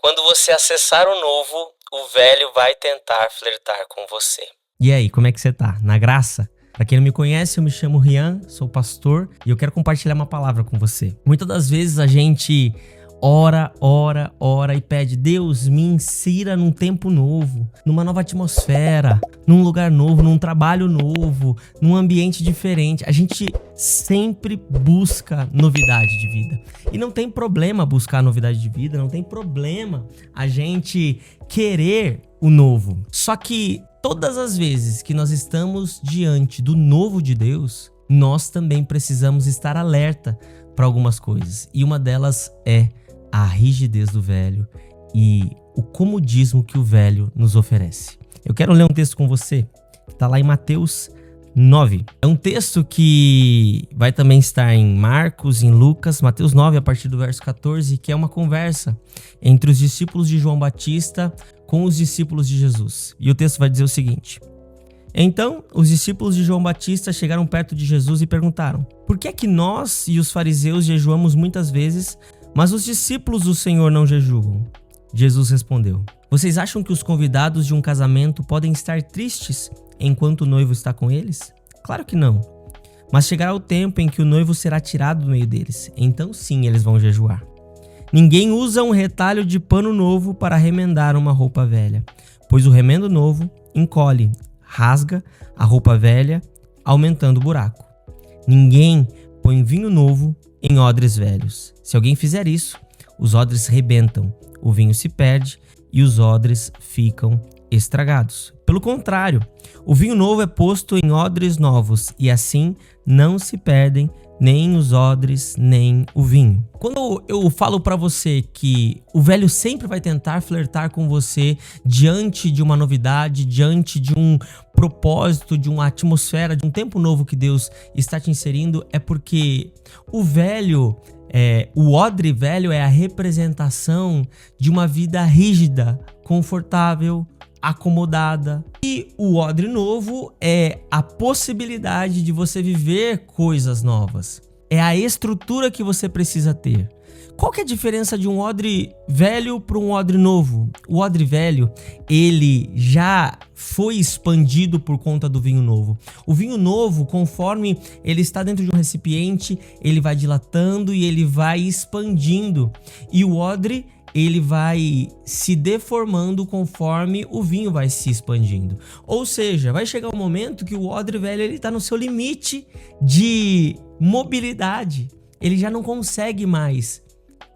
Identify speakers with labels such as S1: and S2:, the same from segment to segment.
S1: Quando você acessar o novo, o velho vai tentar flertar com você.
S2: E aí, como é que você tá? Na graça? Pra quem não me conhece, eu me chamo Rian, sou pastor e eu quero compartilhar uma palavra com você. Muitas das vezes a gente ora e pede: Deus, me insira num tempo novo, numa nova atmosfera, num lugar novo, num trabalho novo, num ambiente diferente. A gente sempre busca novidade de vida. E não tem problema buscar novidade de vida, não tem problema a gente querer o novo. Só que todas as vezes que nós estamos diante do novo de Deus, nós também precisamos estar alerta para algumas coisas. E uma delas é a rigidez do velho e o comodismo que o velho nos oferece. Eu quero ler um texto com você, que está lá em Mateus 9. É um texto que vai também estar em Marcos, em Lucas, Mateus 9, a partir do verso 14, que é uma conversa entre os discípulos de João Batista com os discípulos de Jesus. E o texto vai dizer o seguinte: Então, os discípulos de João Batista chegaram perto de Jesus e perguntaram: Por que é que nós e os fariseus jejuamos muitas vezes, mas os discípulos do Senhor não jejuam? Jesus respondeu: Vocês acham que os convidados de um casamento podem estar tristes enquanto o noivo está com eles? Claro que não. Mas chegará o tempo em que o noivo será tirado do meio deles. Então sim, eles vão jejuar. Ninguém usa um retalho de pano novo para remendar uma roupa velha, pois o remendo novo encolhe, rasga a roupa velha, aumentando o buraco. Ninguém põe vinho novo em odres velhos. Se alguém fizer isso, os odres rebentam, o vinho se perde e os odres ficam estragados. Pelo contrário, o vinho novo é posto em odres novos e assim não se perdem nem os odres, nem o vinho. Quando eu falo pra você que o velho sempre vai tentar flertar com você diante de uma novidade, diante de um propósito, de uma atmosfera, de um tempo novo que Deus está te inserindo, é porque o velho, o odre velho é a representação de uma vida rígida, confortável, acomodada. E o odre novo é a possibilidade de você viver coisas novas. É a estrutura que você precisa ter. Qual que é a diferença de um odre velho para um odre novo? O odre velho, ele já foi expandido por conta do vinho novo. O vinho novo, conforme ele está dentro de um recipiente, ele vai dilatando e ele vai expandindo. E o odre, ele vai se deformando conforme o vinho vai se expandindo. Ou seja, vai chegar um momento que o odre velho ele está no seu limite de mobilidade. Ele já não consegue mais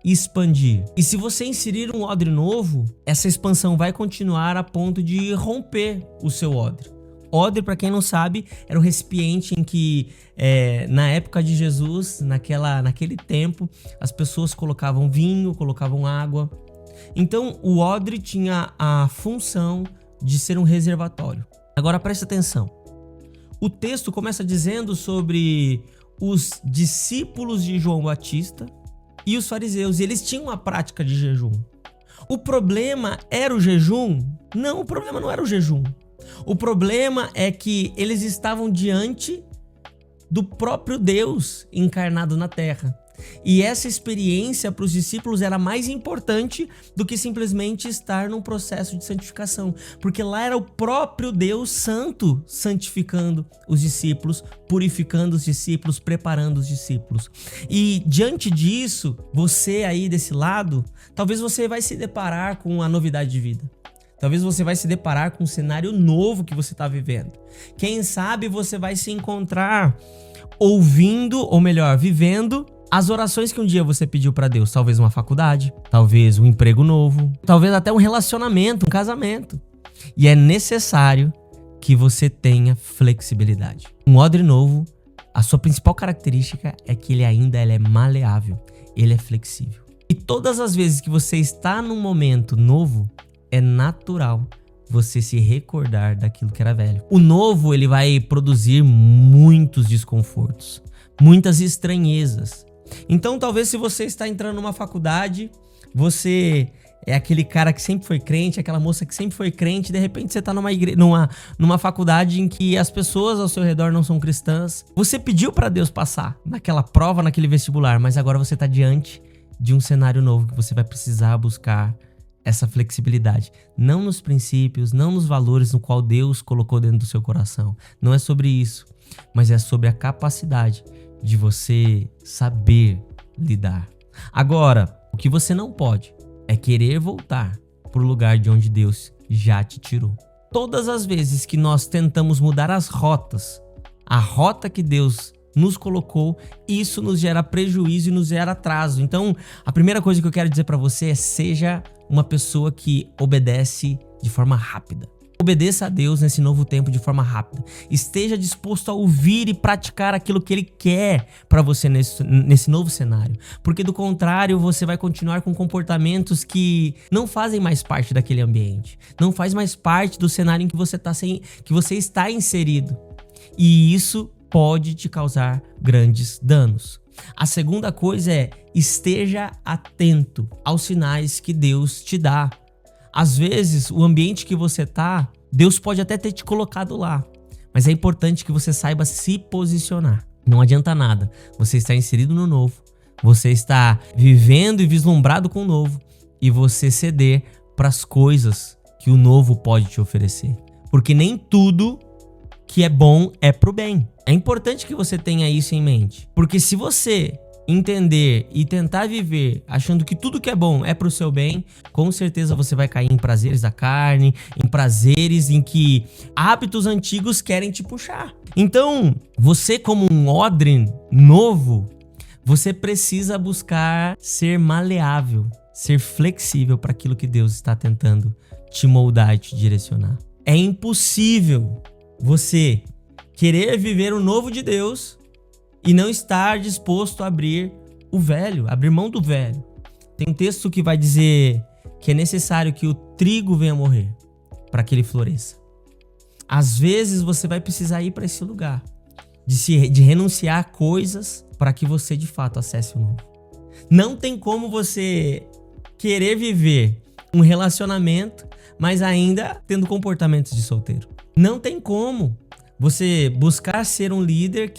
S2: expandir. E se você inserir um odre novo, essa expansão vai continuar a ponto de romper o seu odre. Odre, para quem não sabe, era um recipiente em que, na época de Jesus, naquele tempo, as pessoas colocavam vinho, colocavam água. Então, o odre tinha a função de ser um reservatório. Agora, preste atenção. O texto começa dizendo sobre os discípulos de João Batista e os fariseus. E eles tinham uma prática de jejum. O problema era o jejum? Não, o problema não era o jejum. O problema é que eles estavam diante do próprio Deus encarnado na terra. E essa experiência para os discípulos era mais importante do que simplesmente estar num processo de santificação. Porque lá era o próprio Deus santo santificando os discípulos, purificando os discípulos, preparando os discípulos. E diante disso, você aí desse lado, talvez você vai se deparar com a novidade de vida. Talvez você vai se deparar com um cenário novo que você está vivendo. Quem sabe você vai se encontrar ouvindo, ou melhor, vivendo as orações que um dia você pediu para Deus. Talvez uma faculdade, talvez um emprego novo, talvez até um relacionamento, um casamento. E é necessário que você tenha flexibilidade. Um odre novo, a sua principal característica é que ele é maleável, ele é flexível. E todas as vezes que você está num momento novo, é natural você se recordar daquilo que era velho. O novo, ele vai produzir muitos desconfortos, muitas estranhezas. Então, talvez se você está entrando numa faculdade, você é aquele cara que sempre foi crente, aquela moça que sempre foi crente, de repente você está numa faculdade em que as pessoas ao seu redor não são cristãs. Você pediu para Deus passar naquela prova, naquele vestibular, mas agora você está diante de um cenário novo que você vai precisar buscar essa flexibilidade. Não nos princípios, não nos valores no qual Deus colocou dentro do seu coração. Não é sobre isso, mas é sobre a capacidade de você saber lidar. Agora, o que você não pode é querer voltar para o lugar de onde Deus já te tirou. Todas as vezes que nós tentamos mudar as rotas, a rota que Deus nos colocou, isso nos gera prejuízo e nos gera atraso. Então, a primeira coisa que eu quero dizer para você é: seja uma pessoa que obedece de forma rápida. Obedeça a Deus nesse novo tempo de forma rápida. Esteja disposto a ouvir e praticar aquilo que Ele quer para você nesse novo cenário. Porque do contrário, você vai continuar com comportamentos que não fazem mais parte daquele ambiente. Não faz mais parte do cenário em que você está inserido. E isso pode te causar grandes danos. A segunda coisa é: esteja atento aos sinais que Deus te dá. Às vezes, o ambiente que você tá, Deus pode até ter te colocado lá, mas é importante que você saiba se posicionar. Não adianta nada você estar inserido no novo, você está vivendo e vislumbrado com o novo, e você ceder para as coisas que o novo pode te oferecer. Porque nem tudo que é bom é pro bem. É importante que você tenha isso em mente, porque se você entender e tentar viver achando que tudo que é bom é pro seu bem, com certeza você vai cair em prazeres da carne, em prazeres em que hábitos antigos querem te puxar. Então, você como um odre novo, você precisa buscar ser maleável, ser flexível para aquilo que Deus está tentando te moldar e te direcionar. É impossível você querer viver o novo de Deus e não estar disposto a abrir o velho, abrir mão do velho. Tem um texto que vai dizer que é necessário que o trigo venha morrer para que ele floresça. Às vezes você vai precisar ir para esse lugar de renunciar a coisas para que você de fato acesse o novo. Não tem como você querer viver um relacionamento, mas ainda tendo comportamentos de solteiro. Não tem como você buscar ser um líder,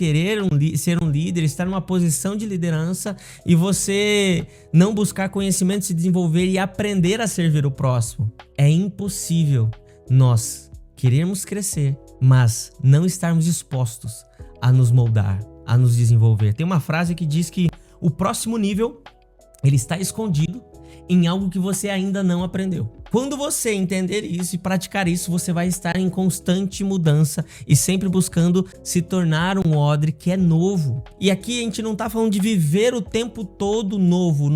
S2: ser um líder, estar numa posição de liderança e você não buscar conhecimento, se desenvolver e aprender a servir o próximo. É impossível nós querermos crescer, mas não estarmos dispostos a nos moldar, a nos desenvolver. Tem uma frase que diz que o próximo nível, ele está escondido em algo que você ainda não aprendeu. Quando você entender isso e praticar isso, você vai estar em constante mudança e sempre buscando se tornar um odre que é novo. E aqui a gente não tá falando de viver o tempo todo novo,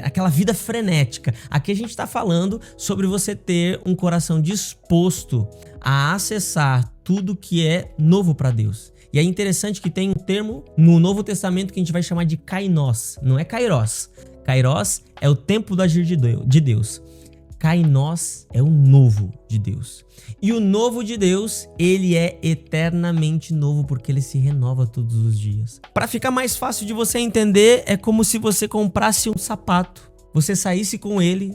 S2: aquela vida frenética. Aqui a gente tá falando sobre você ter um coração disposto a acessar tudo que é novo para Deus. E é interessante que tem um termo no Novo Testamento que a gente vai chamar de kainos, não é kairos. Kairos é o tempo do agir de Deus. Kainos é o novo de Deus. E o novo de Deus, ele é eternamente novo porque ele se renova todos os dias. Para ficar mais fácil de você entender, é como se você comprasse um sapato, você saísse com ele,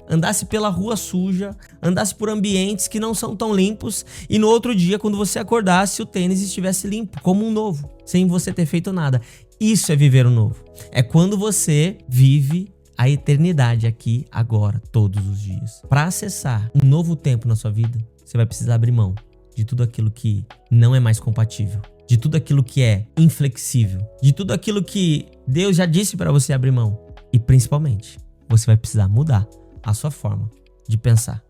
S2: andasse pela rua suja, andasse por ambientes que não são tão limpos e no outro dia, quando você acordasse, o tênis estivesse limpo, como um novo, sem você ter feito nada. Isso é viver o novo. É quando você vive a eternidade aqui, agora, todos os dias. Para acessar um novo tempo na sua vida, você vai precisar abrir mão de tudo aquilo que não é mais compatível, de tudo aquilo que é inflexível, de tudo aquilo que Deus já disse para você abrir mão. E principalmente, você vai precisar mudar a sua forma de pensar,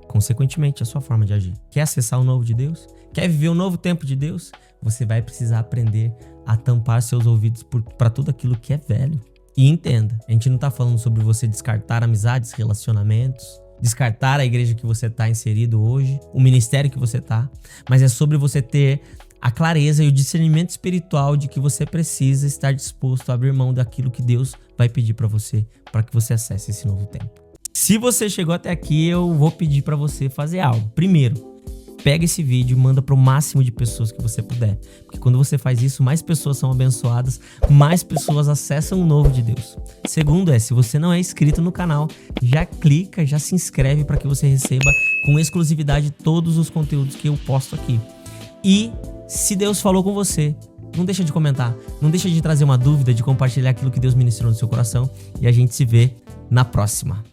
S2: consequentemente a sua forma de agir. Quer acessar o novo de Deus? Quer viver o novo tempo de Deus? Você vai precisar aprender a tampar seus ouvidos para tudo aquilo que é velho. E entenda, a gente não tá falando sobre você descartar amizades, relacionamentos, descartar a igreja que você tá inserido hoje, o ministério que você tá, mas é sobre você ter a clareza e o discernimento espiritual de que você precisa estar disposto a abrir mão daquilo que Deus vai pedir para você, para que você acesse esse novo tempo. Se você chegou até aqui, eu vou pedir para você fazer algo. Primeiro, pega esse vídeo e manda para o máximo de pessoas que você puder. Porque quando você faz isso, mais pessoas são abençoadas, mais pessoas acessam o novo de Deus. Segundo se você não é inscrito no canal, já clica, já se inscreve para que você receba com exclusividade todos os conteúdos que eu posto aqui. E se Deus falou com você, não deixa de comentar, não deixa de trazer uma dúvida, de compartilhar aquilo que Deus ministrou no seu coração. E a gente se vê na próxima.